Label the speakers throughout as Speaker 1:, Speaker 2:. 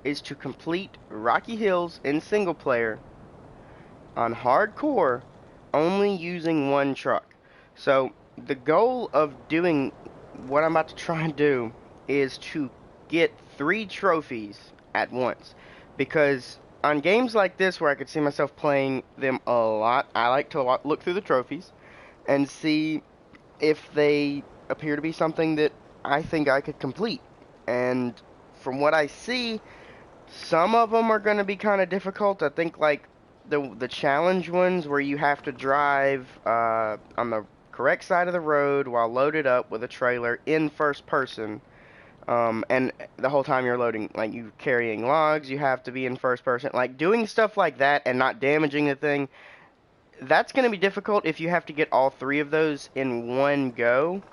Speaker 1: is to complete Rocky Hills in single player on hardcore only using one truck. So the goal of doing what I'm about to try and do is to get 3 trophies at once. Because on games like this where I could see myself playing them a lot, I like to look through the trophies and see if they appear to be something that I think I could complete. And from what I see, some of them are going to be kind of difficult. I think like the challenge ones where you have to drive on the correct side of the road while loaded up with a trailer in first person. And the whole time you're loading, like you carrying logs, you have to be in first person. Like doing stuff like that and not damaging the thing, that's going to be difficult if you have to get all 3 of those in one go.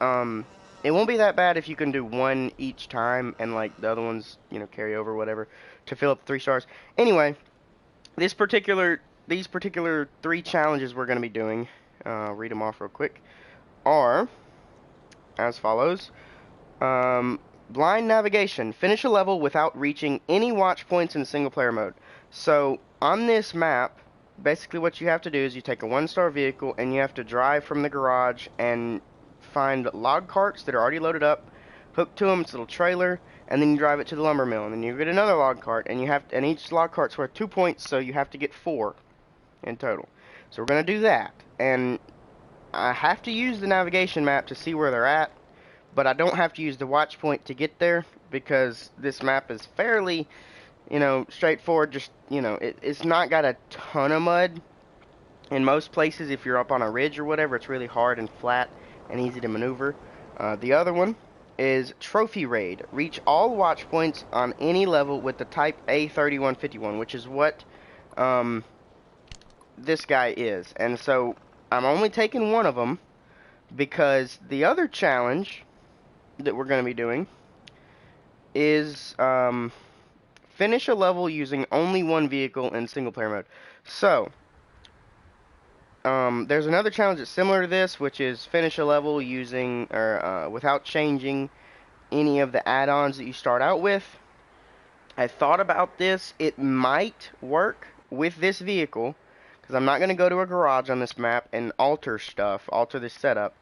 Speaker 1: Um, it won't be that bad if you can do one each time and like the other ones, carry over whatever to fill up the 3 stars. Anyway, these particular 3 challenges we're going to be doing, read them off real quick, are as follows. Um, Blind navigation. Finish a level without reaching any watch points in single player mode. So on this map, basically what you have to do is you take a 1-star vehicle and you have to drive from the garage and find log carts that are already loaded up, hook to them, it's a little trailer, and then you drive it to the lumber mill, and then you get another log cart, and each log cart's worth 2 points, so you have to get 4 in total. So we're gonna do that, and I have to use the navigation map to see where they're at, but I don't have to use the watch point to get there because this map is fairly, straightforward. Just, it's not got a ton of mud. In most places, if you're up on a ridge or whatever, it's really hard and flat and easy to maneuver. The other one is Trophy Raid. Reach all watch points on any level with the type A3151, which is what this guy is. And so I'm only taking one of them because the other challenge that we're going to be doing is finish a level using only one vehicle in single player mode. So there's another challenge that's similar to this, which is finish a level using or without changing any of the add-ons that you start out with. I thought about this. It might work with this vehicle because I'm not going to go to a garage on this map and alter this setup.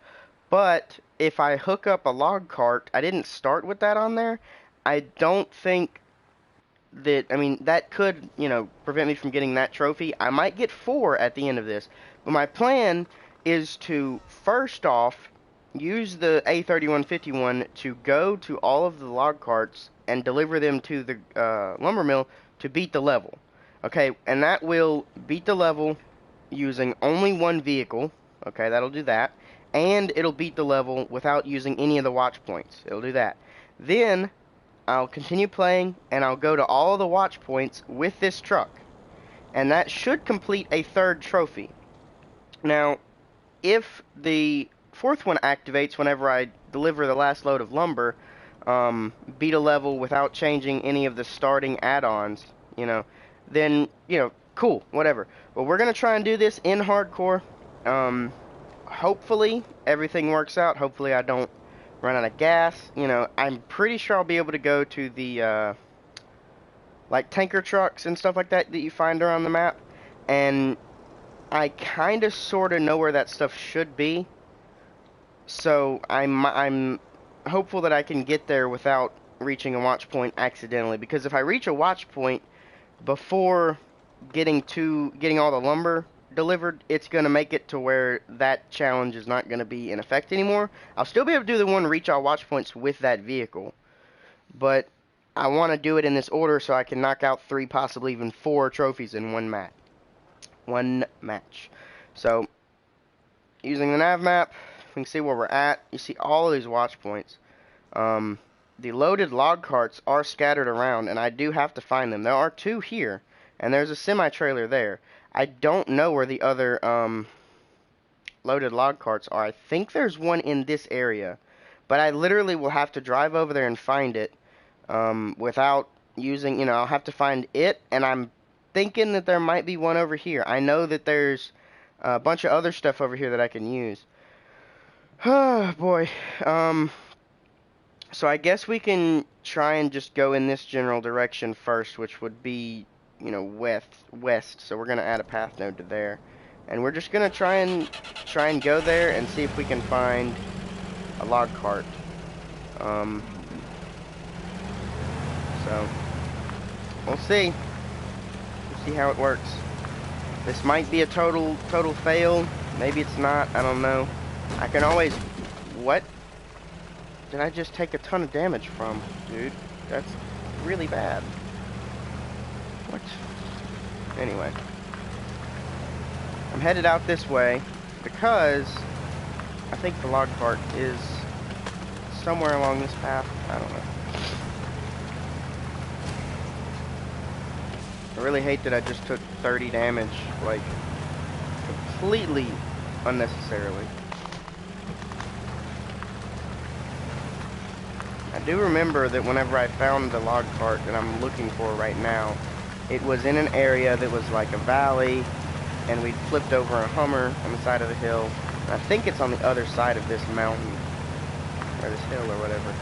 Speaker 1: But if I hook up a log cart, I didn't start with that on there. I don't think that, I mean, that could, prevent me from getting that trophy. I might get 4 at the end of this. But my plan is to, first off, use the A3151 to go to all of the log carts and deliver them to the lumber mill to beat the level. Okay, and that will beat the level using only one vehicle. Okay, that'll do that. And it'll beat the level without using any of the watch points. It'll do that. Then I'll continue playing and I'll go to all of the watch points with this truck. And that should complete a 3rd trophy. Now, if the 4th one activates whenever I deliver the last load of lumber, beat a level without changing any of the starting add-ons, then, cool, whatever. But we're going to try and do this in hardcore. Hopefully everything works out. Hopefully I don't run out of gas. I'm pretty sure I'll be able to go to the like tanker trucks and stuff like that you find around the map, and I kind of sort of know where that stuff should be. So I'm hopeful that I can get there without reaching a watch point accidentally, because if I reach a watch point before getting all the lumber delivered, it's going to make it to where that challenge is not going to be in effect anymore. I'll still be able to do the one reach all watch points with that vehicle, but I want to do it in this order so I can knock out 3, possibly even 4 trophies in one match. So using the nav map, we can see where we're at. You see all of these watch points. The loaded log carts are scattered around, and I do have to find them. There are 2 here, and there's a semi-trailer there. I don't know where the other loaded log carts are. I think there's one in this area, but I literally will have to drive over there and find it without using, I'll have to find it, and I'm thinking that there might be one over here. I know that there's a bunch of other stuff over here that I can use. Oh, boy. So I guess we can try and just go in this general direction first, which would be, you know, west. So we're gonna add a path node to there, and we're just gonna try and go there and see if we can find a log cart. Um, so we'll see. We'll see how it works. This might be a total fail. Maybe it's not. I don't know. I can always. What did I just take a ton of damage from, dude? That's really bad. What? Anyway, I'm headed out this way because I think the log cart is somewhere along this path. I don't know. I really hate that I just took 30 damage, like, completely unnecessarily. I do remember that whenever I found the log cart that I'm looking for right now, it was in an area that was like a valley, and we'd flipped over a Hummer on the side of the hill. And I think it's on the other side of this mountain, or this hill or whatever.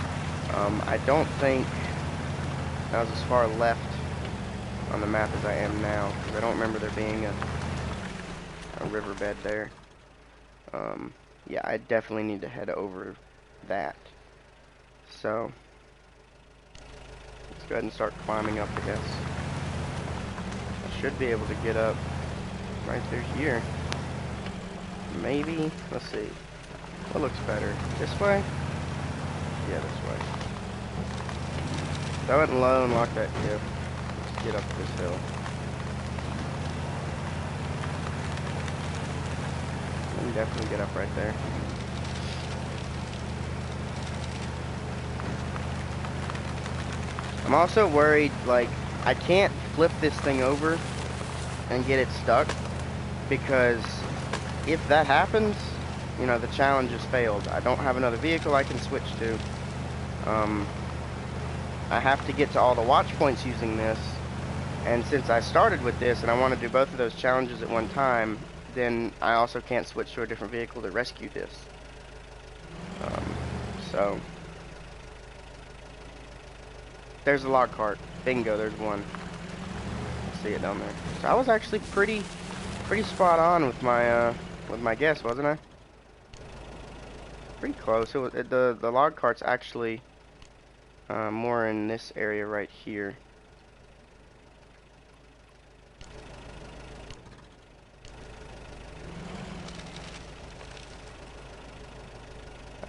Speaker 1: I don't think I was as far left on the map as I am now, because I don't remember there being a riverbed there. Yeah, I definitely need to head over that. So, let's go ahead and start climbing up, I guess. I should be able to get up right through here. Maybe, let's see. What looks better? This way? Yeah, this way. Throw it low and lock that tip. Let's get up this hill. We can definitely get up right there. I'm also worried, like, I can't flip this thing over and get it stuck, because if that happens, you know, the challenge has failed. I don't have another vehicle I can switch to. I have to get to all the watch points using this, and since I started with this and I want to do both of those challenges at one time, then I also can't switch to a different vehicle to rescue this. So there's a log cart. Bingo, there's one. See it down there. So I was actually pretty spot on with my guess, wasn't I? Pretty close. It was, the log cart's actually more in this area right here.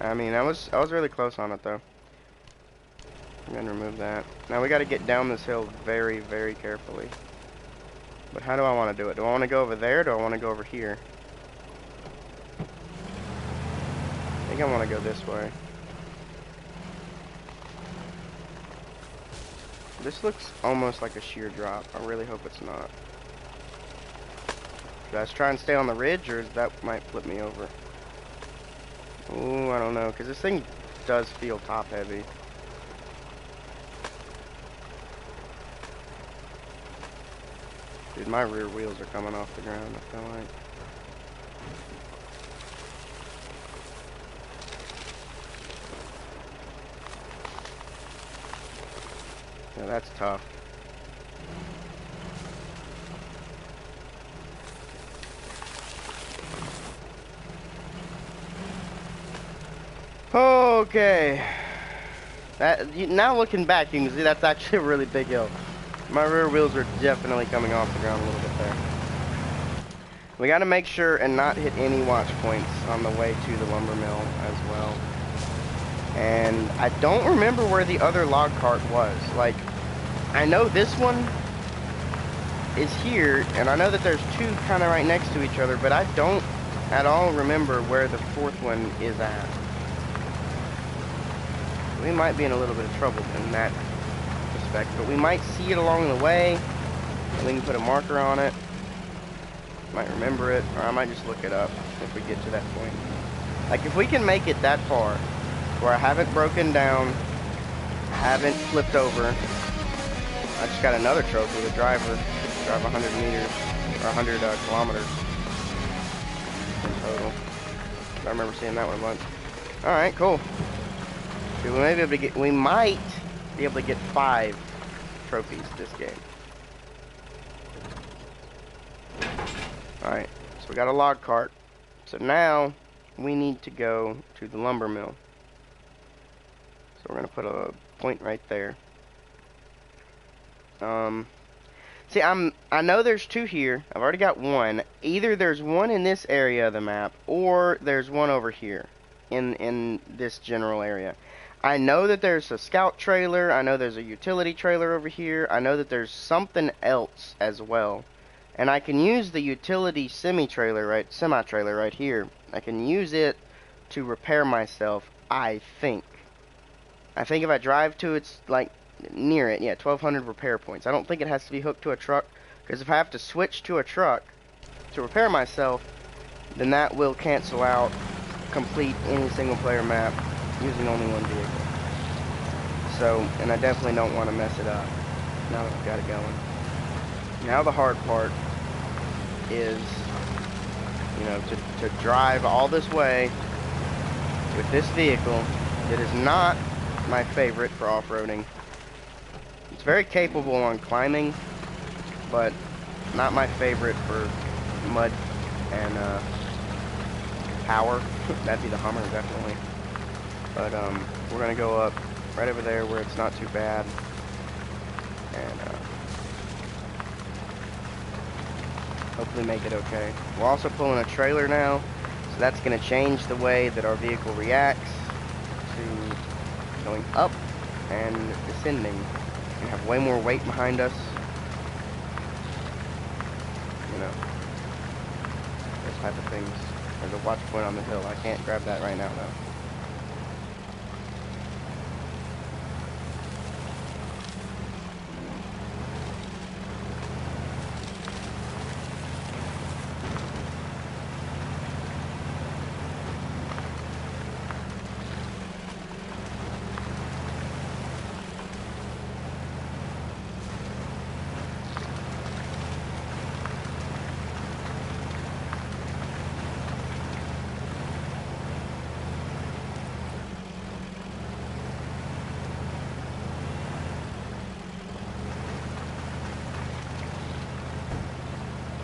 Speaker 1: I mean, I was really close on it though. I'm gonna remove that. Now we got to get down this hill very, very carefully. But how do I want to do it? Do I want to go over there? Or do I want to go over here? I think I want to go this way. This looks almost like a sheer drop. I really hope it's not. Should I try and stay on the ridge, or that might flip me over? Ooh, I don't know, because this thing does feel top heavy. Dude, my rear wheels are coming off the ground, I feel like. Yeah, that's tough. Okay. Now looking back, you can see that's actually a really big hill. My rear wheels are definitely coming off the ground a little bit there. We got to make sure and not hit any watch points on the way to the lumber mill as well. And I don't remember where the other log cart was. Like, I know this one is here, and I know that there's two kind of right next to each other, but I don't at all remember where the fourth one is at. We might be in a little bit of trouble in that respect, but we might see it along the way, and we can put a marker on it. Might remember it, or I might just look it up if we get to that point. Like, if we can make it that far, where I haven't broken down, haven't flipped over, I just got another trophy, the driver, drive 100 meters, or 100 kilometers in total. I remember seeing that one once. Alright, cool. So we might be able to get 5 trophies this game. Alright, so we got a log cart. So now we need to go to the lumber mill. So we're going to put a point right there. See, I know there's 2 here. I've already got 1. Either there's 1 in this area of the map, or there's 1 over here in this general area. I know that there's a scout trailer. I know there's a utility trailer over here. I know that there's something else as well. And I can use the utility semi-trailer right here. I can use it to repair myself, I think. I think if I drive to it's like near it, yeah, 1,200 repair points. I don't think it has to be hooked to a truck, because if I have to switch to a truck to repair myself, then that will cancel out complete any single player map using only 1 vehicle. So, and I definitely don't want to mess it up now that I've got it going. Now the hard part is, you know, to drive all this way with this vehicle that is not my favorite for off-roading. It's very capable on climbing, but not my favorite for mud and power. That'd be the Hummer, definitely. But we're gonna go up right over there where it's not too bad, and hopefully make it okay. We're also pulling a trailer now, so that's gonna change the way that our vehicle reacts to going up and descending. We have way more weight behind us. You know, those type of things. There's a watch point on the hill. I can't grab that right now, though.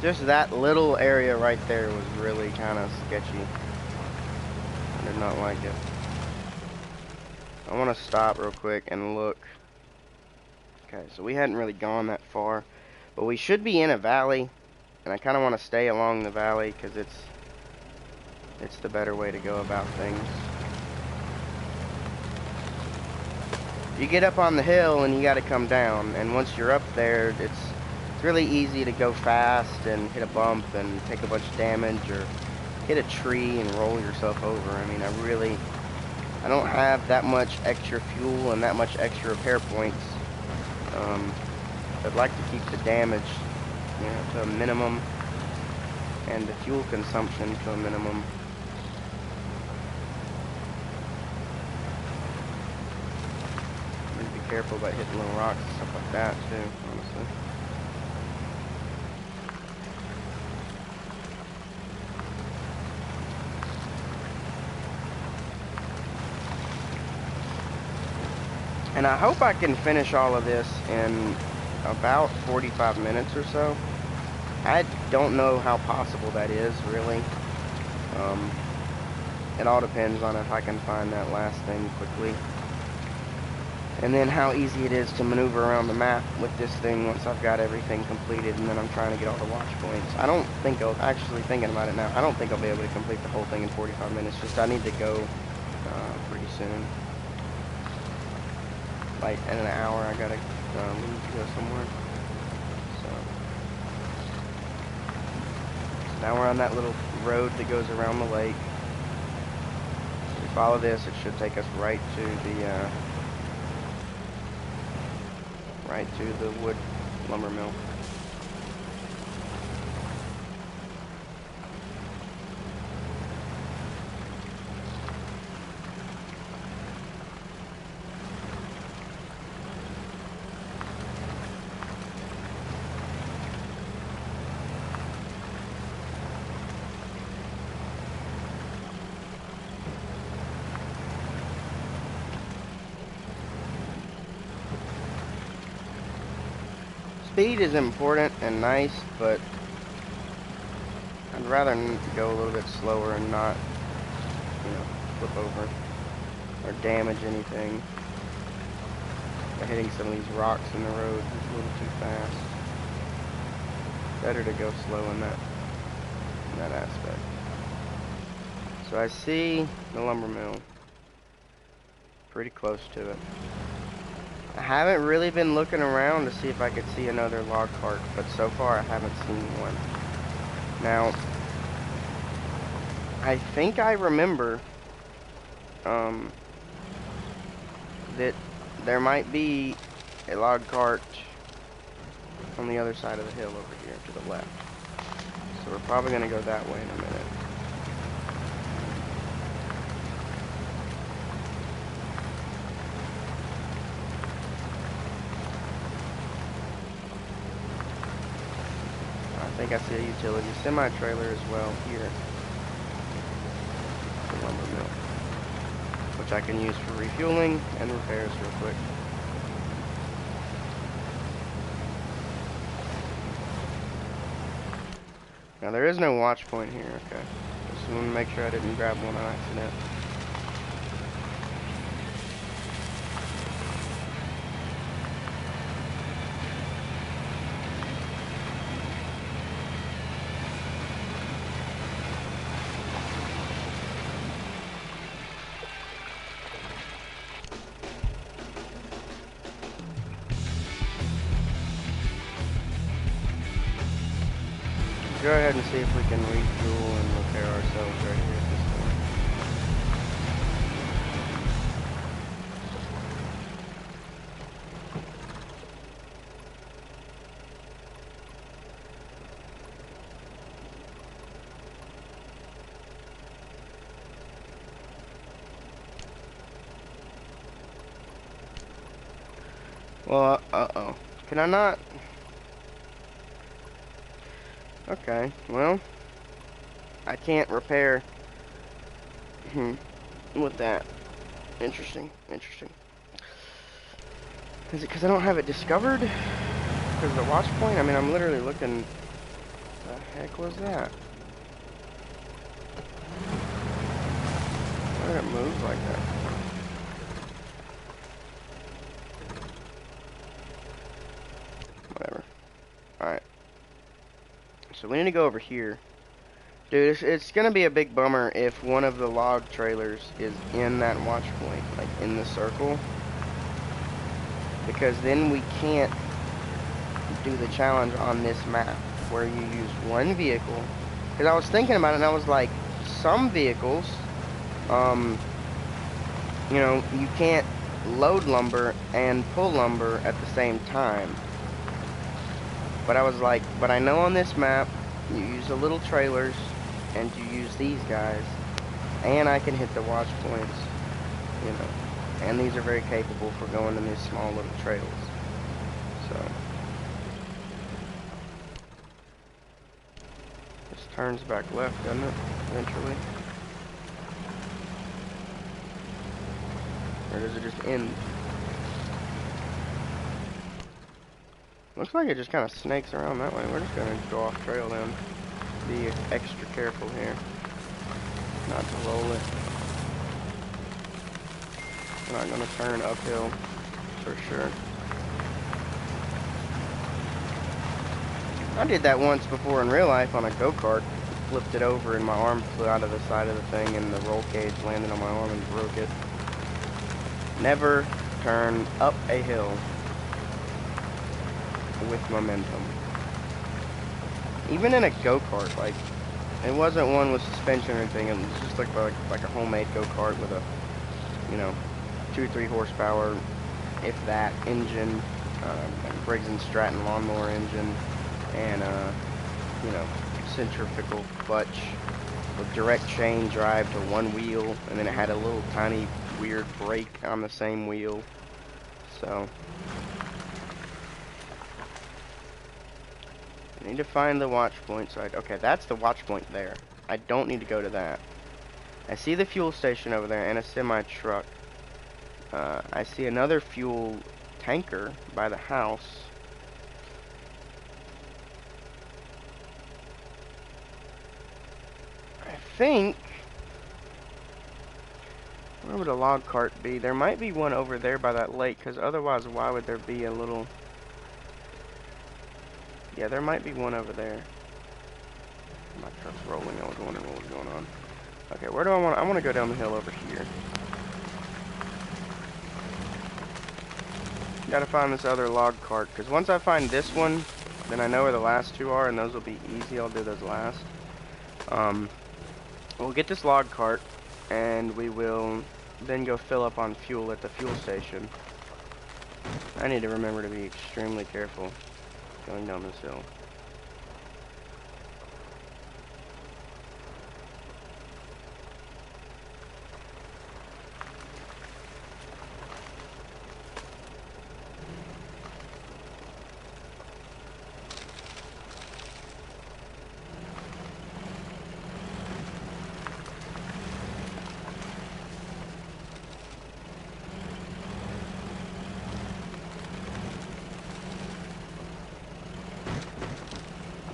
Speaker 1: Just that little area right there was really kind of sketchy. I did not like it. I want to stop real quick and look. Okay, so we hadn't really gone that far, but we should be in a valley, and I kind of want to stay along the valley because it's the better way to go about things. You get up on the hill and you got to come down, and once you're up there, it's really easy to go fast and hit a bump and take a bunch of damage, or hit a tree and roll yourself over. I mean, I don't have that much extra fuel and that much extra repair points. I'd like to keep the damage, you know, to a minimum, and the fuel consumption to a minimum. Need to be careful about hitting little rocks and stuff like that too, honestly. And I hope I can finish all of this in about 45 minutes or so. I don't know how possible that is, really. It all depends on if I can find that last thing quickly. And then how easy it is to maneuver around the map with this thing once I've got everything completed, and then I'm trying to get all the watch points. I don't think I'll, actually thinking about it now, I don't think I'll be able to complete the whole thing in 45 minutes. Just I need to go pretty soon. Like in an hour I gotta leave to go somewhere. So now we're on that little road that goes around the lake. If we follow this, it should take us right to the wood lumber mill. speed is important and nice, but I'd rather go a little bit slower and not, you know, flip over or damage anything by hitting some of these rocks in the road just a little too fast. Better to go slow in that aspect. So I see the lumber mill. Pretty close to it. I haven't really been looking around to see if I could see another log cart, but so far I haven't seen one. Now, I think I remember that there might be a log cart on the other side of the hill over here to the left. So we're probably going to go that way in a minute. I think I see a utility semi-trailer as well here. The lumber mill, which I can use for refueling and repairs real quick. Now there is no watch point here, okay. Just want to make sure I didn't grab one on accident. Go ahead and see if we can refuel and repair ourselves right here at this point. Well, uh-oh. Can I not? Okay, well, I can't repair with that. Interesting, interesting. Is it because I don't have it discovered? Because of the watch point? I mean, I'm literally looking. The heck was that? Why did it move like that? Whatever. Alright. So we need to go over here. Dude, it's gonna be a big bummer if one of the log trailers is in that watch point, like in the circle. Because then we can't do the challenge on this map where you use one vehicle. Because I was thinking about it and I was like, some vehicles, you know, you can't load lumber and pull lumber at the same time. But I was like, but I know on this map, you use the little trailers, and you use these guys, and I can hit the watch points, you know. And these are very capable for going in these small little trails. So, this turns back left, doesn't it, eventually? Or does it just end? Looks like it just kind of snakes around that way. We're just going to go off trail then. Be extra careful here. Not to roll it. We're not going to turn uphill for sure. I did that once before in real life on a go-kart. Flipped it over and my arm flew out of the side of the thing and the roll cage landed on my arm and broke it. Never turn up a hill with momentum. Even in a go-kart, like, it wasn't one with suspension or anything, it was just like a homemade go-kart with a, you know, 2-3 horsepower, if that, engine, Briggs & Stratton lawnmower engine, and, you know, centrifugal clutch with direct chain drive to one wheel, and then it had a little tiny weird brake on the same wheel, so... I need to find the watch point, so okay, that's the watch point there. I don't need to go to that. I see the fuel station over there and a semi-truck. I see another fuel tanker by the house. I think... Where would a log cart be? There might be one over there by that lake, because otherwise why would there be a little... Yeah, there might be one over there. My truck's rolling. I was wondering what was going on. Okay, where do I want... I want to go down the hill over here. Gotta find this other log cart, because once I find this one, then I know where the last two are, and those will be easy. I'll do those last. We'll get this log cart, and we will then go fill up on fuel at the fuel station. I need to remember to be extremely careful going down this hill.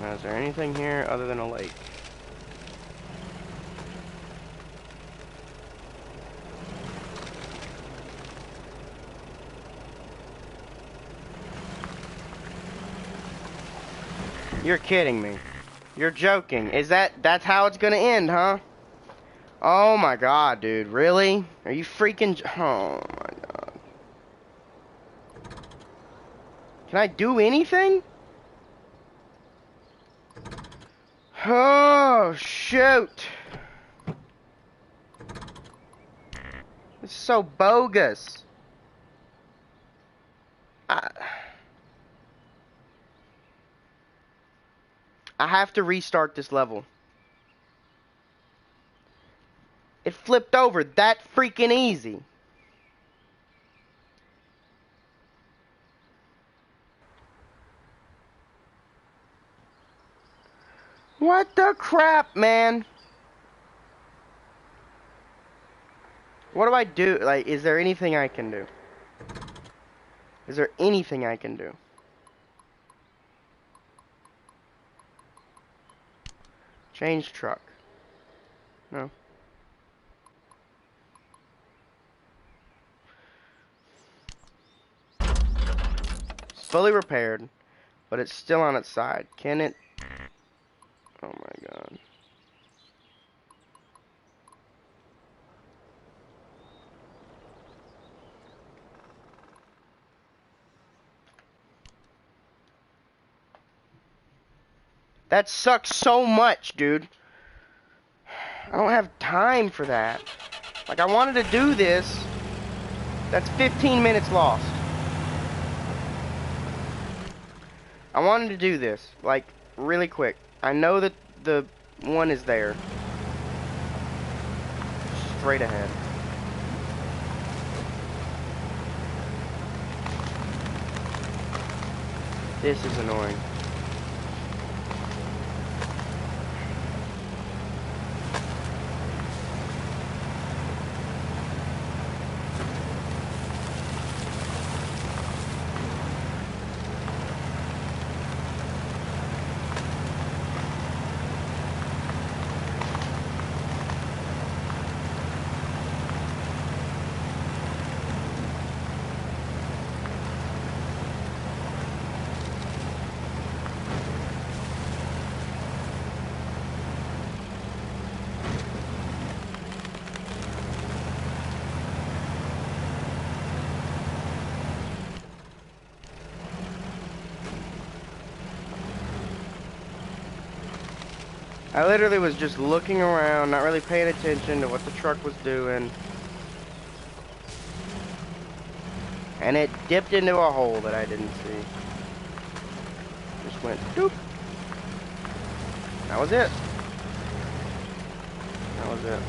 Speaker 1: Now, is there anything here other than a lake? You're kidding me. You're joking. That's how it's gonna end, huh? Oh my god, dude. Really? Are you freaking... Oh my god. Can I do anything? Oh, shoot. It's so bogus. I have to restart this level. It flipped over that freaking easy. What the crap, man? What do I do? Like, is there anything I can do? Is there anything I can do? Change truck. No. It's fully repaired, but it's still on its side. Can it? Oh my god. That sucks so much, dude. I don't have time for that. Like, I wanted to do this. That's 15 minutes lost. I wanted to do this, like, really quick. I know that the one is there. Straight ahead. This is annoying. I literally was just looking around, not really paying attention to what the truck was doing. And it dipped into a hole that I didn't see. Just went doop. That was it. That was it.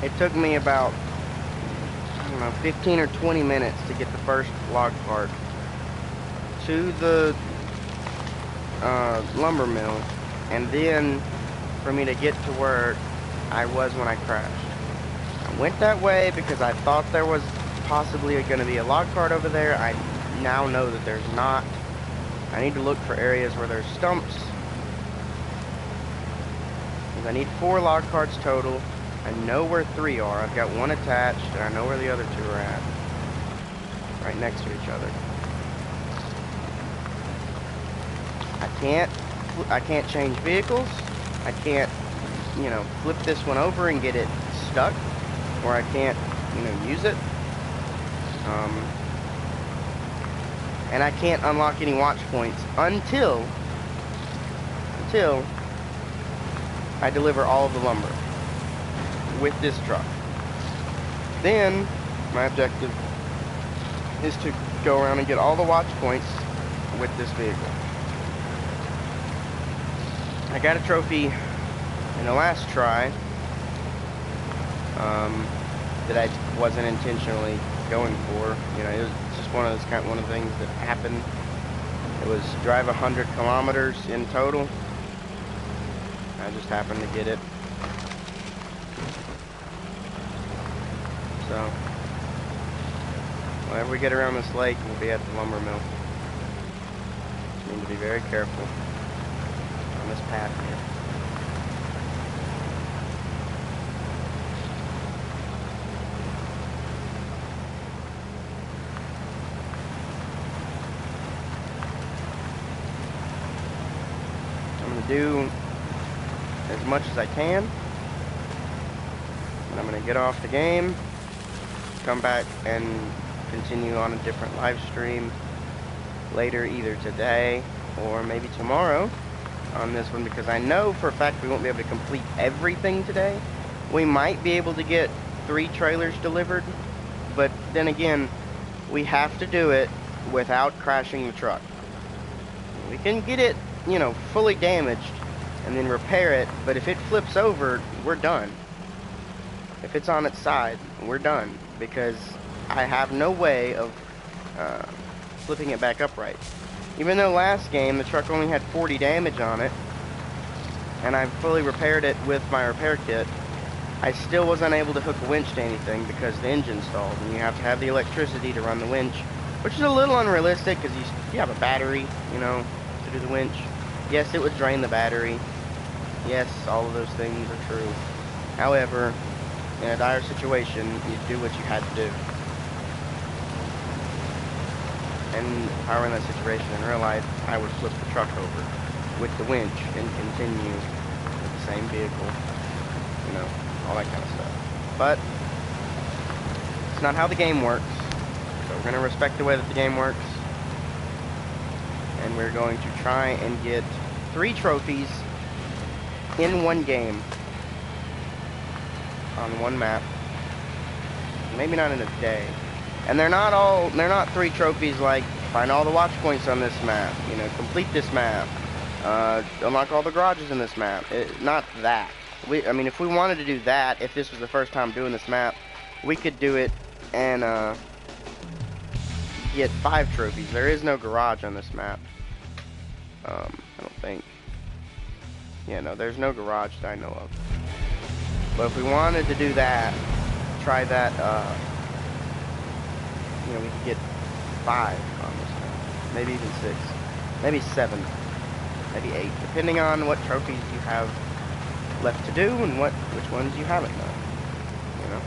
Speaker 1: it took me about, I don't know, 15 or 20 minutes to get the first log cart to the lumber mill, and then for me to get to where I was when I crashed. I went that way because I thought there was possibly going to be a log cart over there. I now know that there's not. I need to look for areas where there's stumps. I need 4 log carts total. I know where 3 are. I've got 1 attached, and I know where the other 2 are at. Right next to each other. I can't change vehicles. I can't, you know, flip this one over and get it stuck, or I can't, you know, use it. And I can't unlock any watch points until I deliver all of the lumber with this truck. Then my objective is to go around and get all the watch points with this vehicle. I got a trophy in the last try that I wasn't intentionally going for. You know, it was just one of the things that happened. It was drive 100 kilometers in total. I just happened to get it. So, whenever we get around this lake, we'll be at the lumber mill. Just need to be very careful on this path here. I'm going to do as much as I can, and I'm going to get off the game, come back and continue on a different live stream later, either today or maybe tomorrow on this one, because I know for a fact we won't be able to complete everything today. We might be able to get 3 trailers delivered, but then again, we have to do it without crashing the truck. We can get it, you know, fully damaged and then repair it, but if it flips over, we're done. If it's on its side, we're done, because I have no way of flipping it back upright. Even though last game the truck only had 40 damage on it, and I fully repaired it with my repair kit, I still wasn't able to hook a winch to anything because the engine stalled, and you have to have the electricity to run the winch, which is a little unrealistic because you have a battery, you know, to do the winch. Yes, it would drain the battery. Yes, all of those things are true. However, in a dire situation, you do what you had to do. And if I were in that situation in real life, I would flip the truck over with the winch and continue with the same vehicle, you know, all that kind of stuff. But it's not how the game works, so we're going to respect the way that the game works, and we're going to try and get 3 trophies in one game on one map. Maybe not in a day. And they're not 3 trophies like find all the watch points on this map, you know, complete this map, unlock all the garages in this map. Not that. I mean, if we wanted to do that, if this was the first time doing this map, we could do it and get 5 trophies. There is no garage on this map. I don't think. Yeah, no, there's no garage that I know of. But if we wanted to do that, try that, you know, we could get 5 on this map. Maybe even 6. Maybe 7. Maybe 8. Depending on what trophies you have left to do and which ones you haven't done. You know?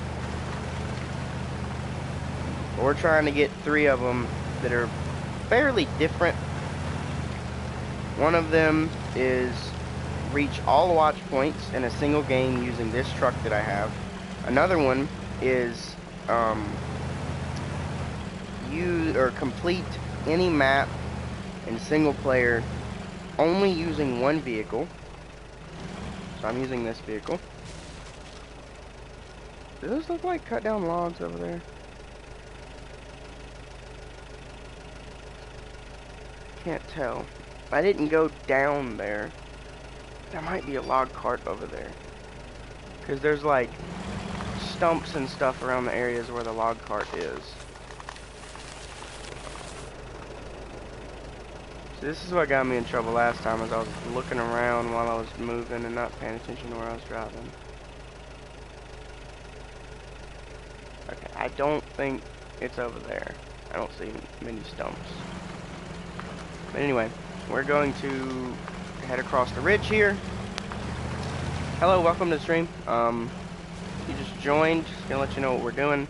Speaker 1: But we're trying to get 3 of them that are fairly different. One of them is reach all watch points in a single game using this truck that I have. Another one is use or complete any map in single player only using one vehicle. So I'm using this vehicle. Does this look like cut down logs over there? Can't tell. I didn't go down there. There might be a log cart over there. Because there's like stumps and stuff around the areas where the log cart is. So this is what got me in trouble last time, as I was looking around while I was moving and not paying attention to where I was driving. Okay, I don't think it's over there. I don't see many stumps. But anyway, we're going to head across the ridge here. Hello, welcome to the stream. You just joined, just gonna let you know what we're doing.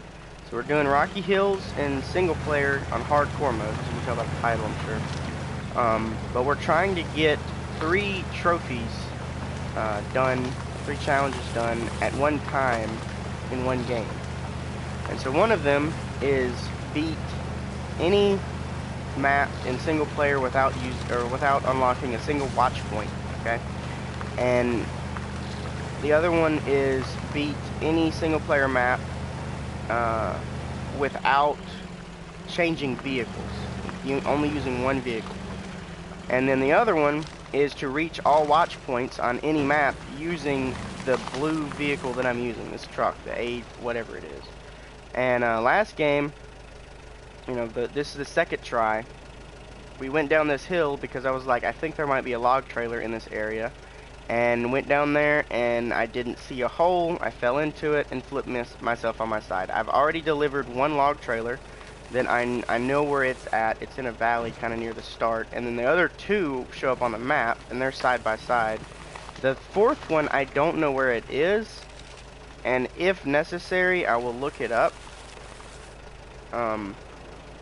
Speaker 1: So we're doing Rocky Hills in single player on hardcore mode, as you can tell by the title, I'm sure. But we're trying to get 3 trophies done, 3 challenges done at one time in one game. And so one of them is beat any map in single player without unlocking a single watch point. Okay, and the other one is beat any single player map without changing vehicles, only using one vehicle. And then the other one is to reach all watch points on any map using the blue vehicle that I'm using, this truck, the A whatever it is. And last game, you know, this is the second try. We went down this hill because I was like, I think there might be a log trailer in this area. And went down there and I didn't see a hole. I fell into it and flipped myself on my side. I've already delivered 1 log trailer. Then I know where it's at. It's in a valley kind of near the start. And then the other 2 show up on the map and they're side by side. The 4th one, I don't know where it is. And if necessary, I will look it up.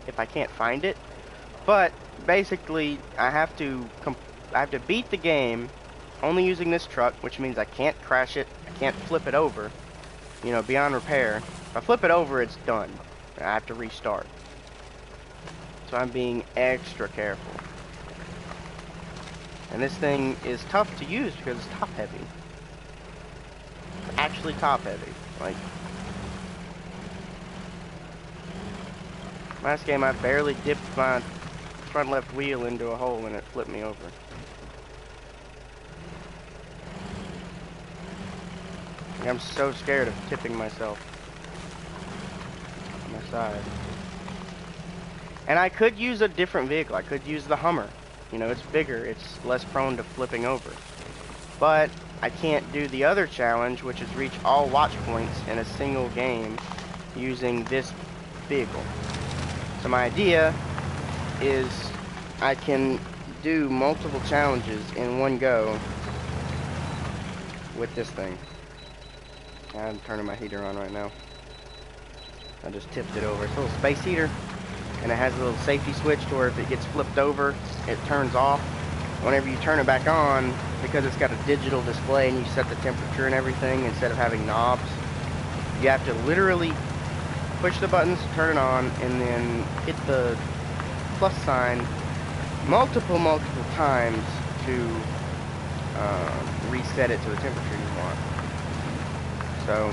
Speaker 1: If I can't find it. But basically, I have to beat the game only using this truck, which means I can't crash it, I can't flip it over, you know, beyond repair. If I flip it over, it's done. I have to restart. So I'm being extra careful. And this thing is tough to use because it's top heavy. It's actually top heavy. Like, last game I barely dipped my front left wheel into a hole and it flipped me over. I'm so scared of tipping myself on my side. And I could use a different vehicle. I could use the Hummer. You know, it's bigger. It's less prone to flipping over. But I can't do the other challenge, which is reach all watch points in a single game using this vehicle. So my idea is I can do multiple challenges in one go with this thing. I'm turning my heater on right now. I just tipped it over. It's a little space heater, and it has a little safety switch to where if it gets flipped over, it turns off. Whenever you turn it back on, because it's got a digital display and you set the temperature and everything instead of having knobs, you have to literally push the buttons to turn it on and then hit the plus sign multiple times to reset it to the temperature you want. So,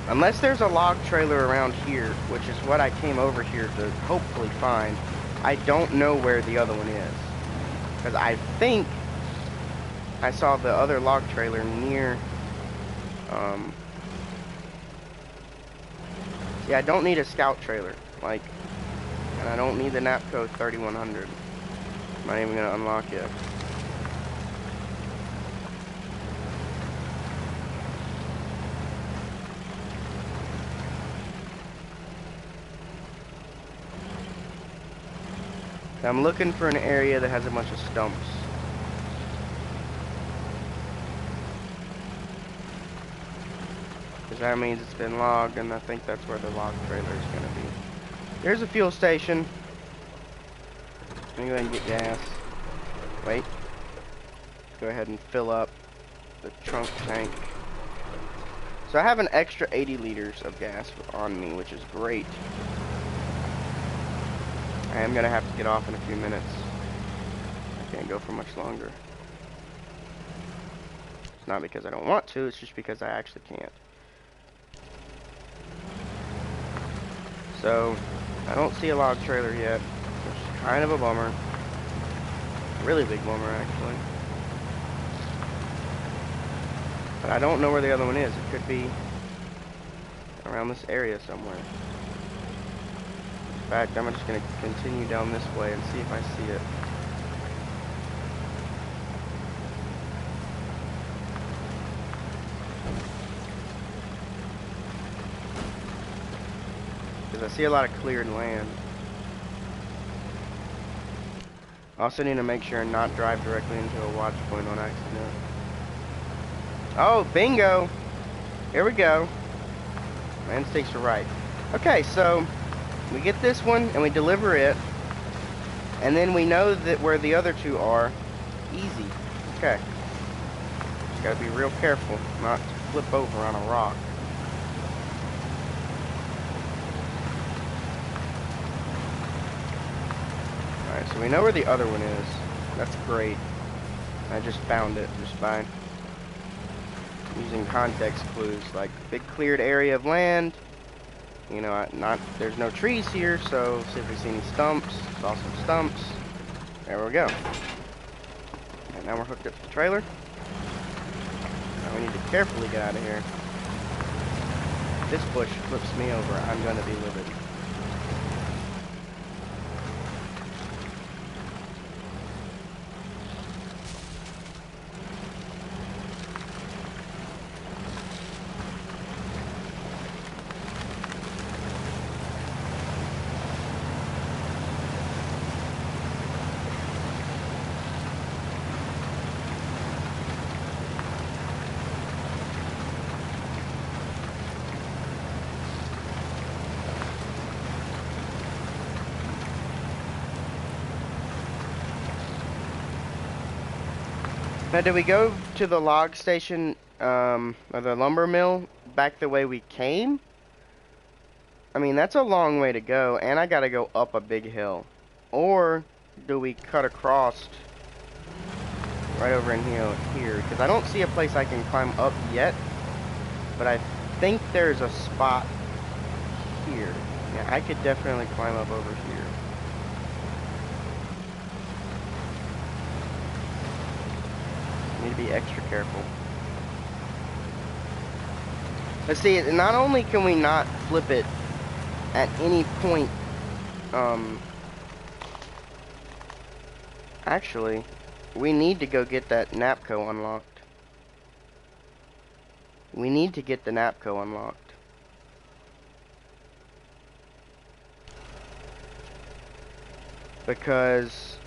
Speaker 1: unless there's a log trailer around here, which is what I came over here to hopefully find, I don't know where the other one is. Because I think I saw the other log trailer near, yeah, I don't need a scout trailer, like, and I don't need the Napco 3100. I'm not even going to unlock it. I'm looking for an area that has a bunch of stumps. Because that means it's been logged, and I think that's where the log trailer is going to be. There's a fuel station. Let me go ahead and get gas. Wait. Let's go ahead and fill up the trunk tank. So I have an extra 80 liters of gas on me, which is great. I am going to have to get off in a few minutes. I can't go for much longer. It's not because I don't want to, it's just because I actually can't. So, I don't see a log trailer yet, which is kind of a bummer. Really big bummer, actually. But I don't know where the other one is. It could be around this area somewhere. In fact, I'm just going to continue down this way and see if I see it. Because I see a lot of cleared land. I also need to make sure and not drive directly into a watch point on accident. Oh, bingo! Here we go. My instincts are right. Okay, so we get this one and we deliver it. And then we know that where the other two are. Easy. Okay. Just gotta be real careful not to flip over on a rock. Alright, so we know where the other one is. That's great. I just found it just by using context clues, like big cleared area of land. You know, there's no trees here, so see if we see any stumps. Saw some stumps. There we go. And now we're hooked up to the trailer. Now we need to carefully get out of here. If this bush flips me over, I'm gonna be livid. Now, did we go to the log station, or the lumber mill, back the way we came? I mean, that's a long way to go, and I gotta go up a big hill. Or, do we cut across right over in here? Because I don't see a place I can climb up yet, but I think there's a spot here. Yeah, I could definitely climb up over here. Need to be extra careful. Let's see, not only can we not flip it at any point, actually, we need to go get that Napco unlocked. We need to get the Napco unlocked. Because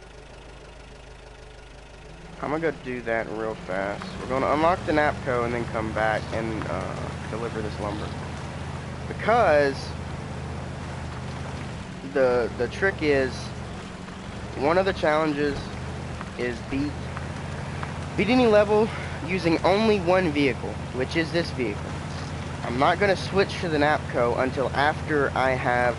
Speaker 1: I'm gonna go do that real fast. We're gonna unlock the Napco and then come back and deliver this lumber. Because the trick is, one of the challenges is beat any level using only one vehicle, which is this vehicle. I'm not gonna switch to the Napco until after I have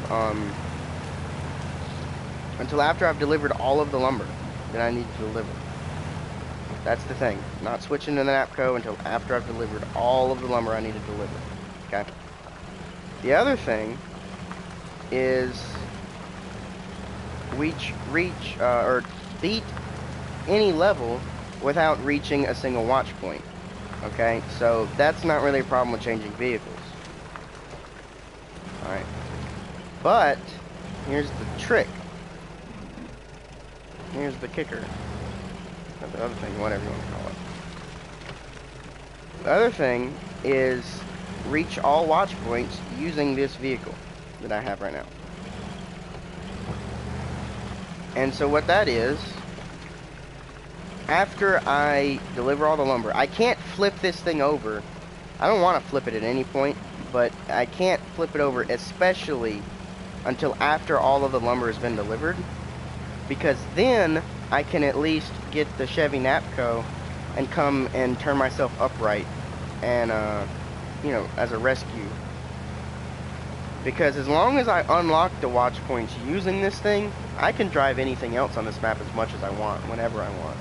Speaker 1: until after I've delivered all of the lumber that I need to deliver. That's the thing. Not switching to the Napco until after I've delivered all of the lumber I need to deliver. Okay? The other thing is or beat any level without reaching a single watch point. Okay? So that's not really a problem with changing vehicles. Alright. But here's the trick. Here's the kicker. The other thing, whatever you want to call it. The other thing is reach all watch points using this vehicle that I have right now. And so what that is, after I deliver all the lumber, I can't flip this thing over. I don't want to flip it at any point, but I can't flip it over, especially until after all of the lumber has been delivered, because then I can at least get the Chevy Napco and come and turn myself upright and, you know, as a rescue. Because as long as I unlock the watch points using this thing, I can drive anything else on this map as much as I want, whenever I want.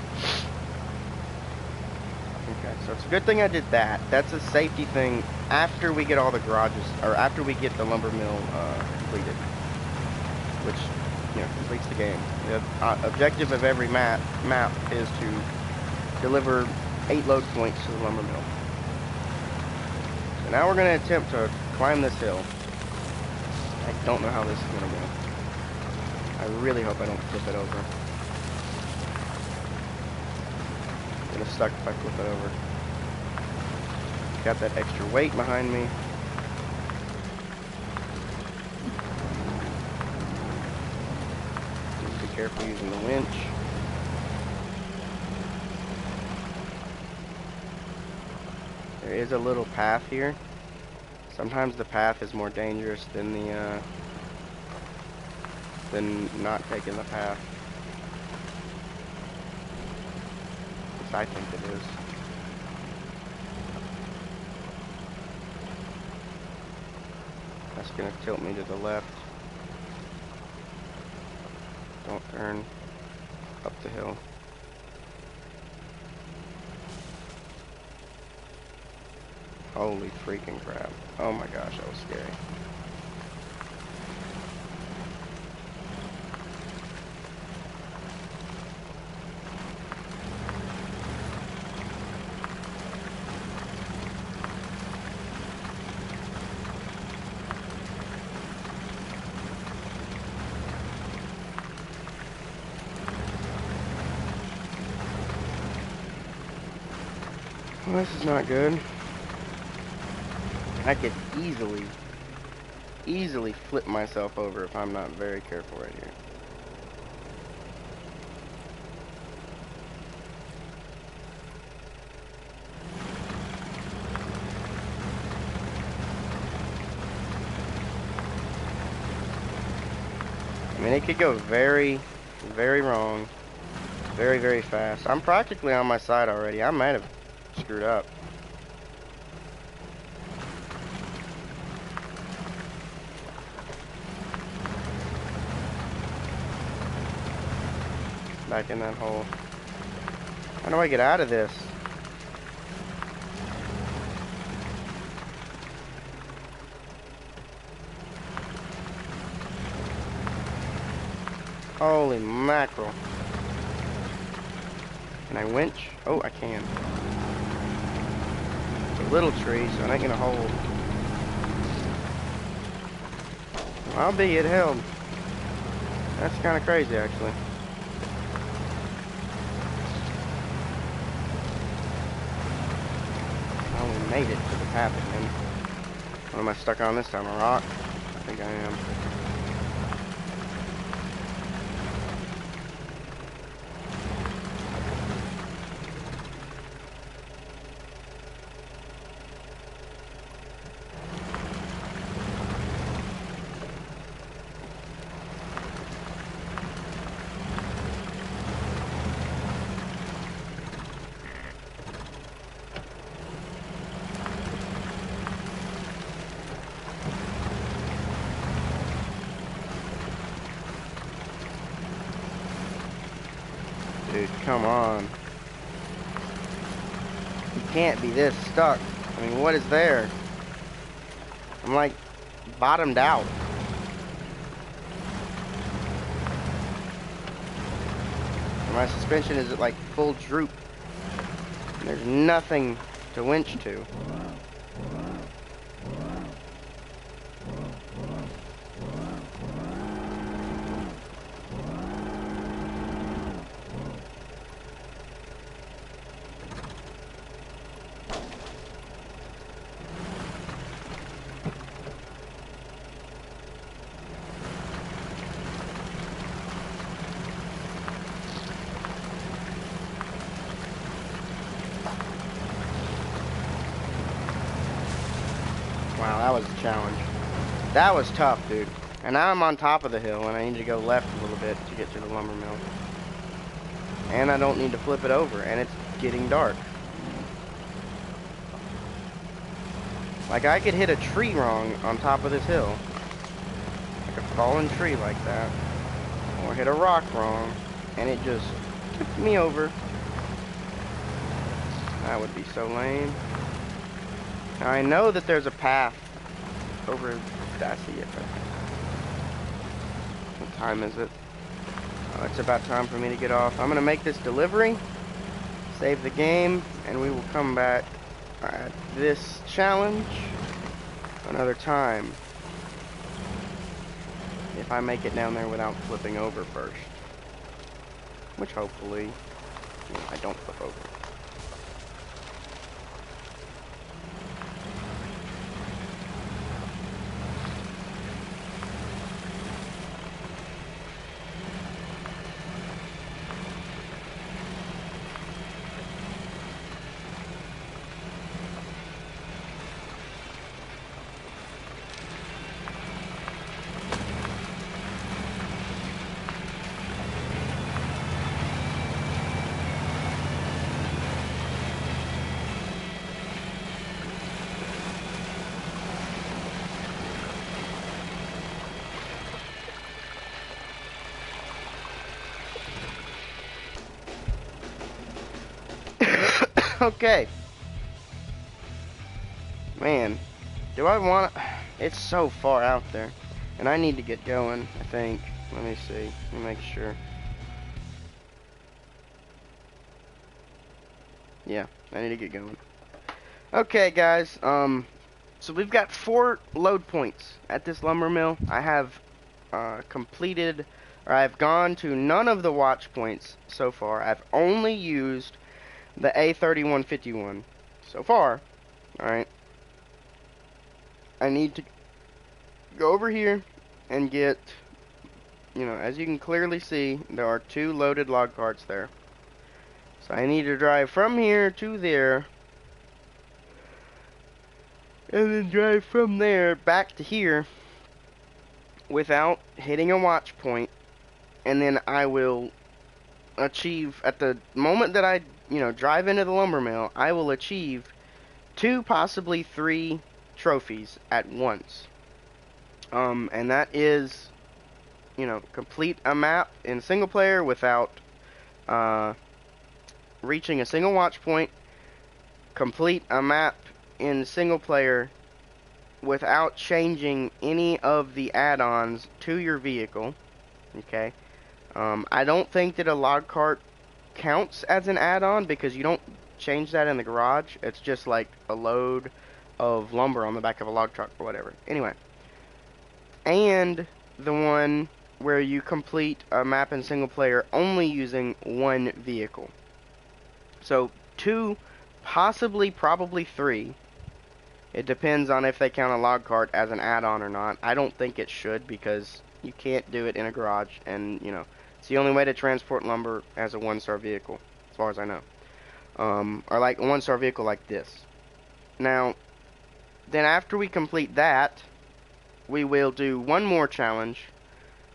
Speaker 1: Okay, so it's a good thing I did that. That's a safety thing after we get all the garages, or after we get the lumber mill completed. Which, you know, completes the game. The objective of every map is to deliver 8 load points to the lumber mill. So now we're going to attempt to climb this hill. I don't know how this is going to go. I really hope I don't flip it over. I'm going to stuck if I flip it over. Got that extra weight behind me. Just be careful using the winch. There is a little path here. Sometimes the path is more dangerous than the than not taking the path. At least I think it is. That's gonna tilt me to the left. Don't turn up the hill. Holy freaking crap. Oh my gosh, that was scary. Well, this is not good. I could easily flip myself over if I'm not very careful right here. I mean, it could go very, very wrong. Very, very fast. I'm practically on my side already. I might have screwed up. Back in that hole. How do I get out of this? Holy mackerel. Can I winch? Oh, I can. It's a little tree, so it ain't gonna hold. I'll be, it held. That's kind of crazy, actually. I only made it to the path again. What am I stuck on this time? A rock? I think I am. Dude, come on. You can't be this stuck. I mean, what is there? I'm like bottomed out. My suspension is at like full droop. And there's nothing to winch to. Wow, that was a challenge. That was tough, dude. And now I'm on top of the hill, and I need to go left a little bit to get to the lumber mill. And I don't need to flip it over, and it's getting dark. Like, I could hit a tree wrong on top of this hill. Like a fallen tree like that. Or hit a rock wrong, and it just tipped me over. That would be so lame. Now, I know that there's a path over. I see it. What time is it? Oh, it's about time for me to get off. I'm going to make this delivery, save the game, and we will come back at this challenge another time. If I make it down there without flipping over first. Which hopefully, I don't flip over. Okay. Man, do I want to... It's so far out there. And I need to get going, I think. Let me see. Let me make sure. Yeah, I need to get going. Okay, guys. So we've got 4 load points at this lumber mill. I have completed... Or I've gone to none of the watch points so far. I've only used the A3151 so far. Alright. I need to go over here and get, as you can clearly see, there are 2 loaded log carts there. So I need to drive from here to there, and then drive from there back to here without hitting a watch point, and then I will achieve, at the moment that I, drive into the lumber mill, I will achieve 2, possibly 3 trophies at once. And that is, complete a map in single player without reaching a single watch point, complete a map in single player without changing any of the add-ons to your vehicle. Okay. I don't think that a log cart counts as an add-on because you don't change that in the garage. It's just like a load of lumber on the back of a log truck or whatever. Anyway. And the one where you complete a map in single player only using 1 vehicle. So 2, possibly, probably 3. It depends on if they count a log cart as an add-on or not. I don't think it should because you can't do it in a garage, and it's the only way to transport lumber as a 1-star vehicle, as far as I know. Or like a 1-star vehicle like this. Now, then after we complete that, we will do one more challenge,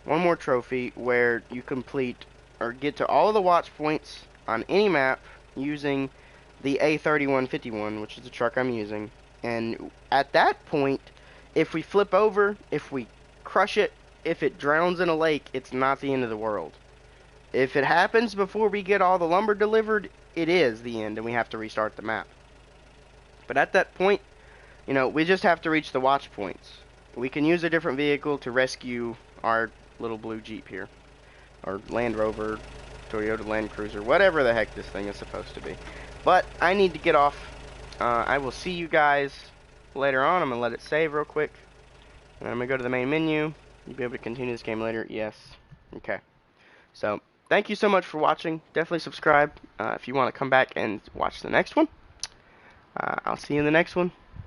Speaker 1: one more trophy, where you complete or get to all of the watch points on any map using the A3151, which is the truck I'm using. And at that point, if we flip over, if we crush it, if it drowns in a lake, it's not the end of the world. If it happens before we get all the lumber delivered, it is the end, and we have to restart the map. But at that point, we just have to reach the watch points. We can use a different vehicle to rescue our little blue Jeep here. Or Land Rover, Toyota Land Cruiser, whatever the heck this thing is supposed to be. But I need to get off. I will see you guys later on. I'm going to let it save real quick. And I'm going to go to the main menu. You'll be able to continue this game later. Yes. Okay. So, thank you so much for watching. Definitely subscribe if you want to come back and watch the next one. I'll see you in the next one.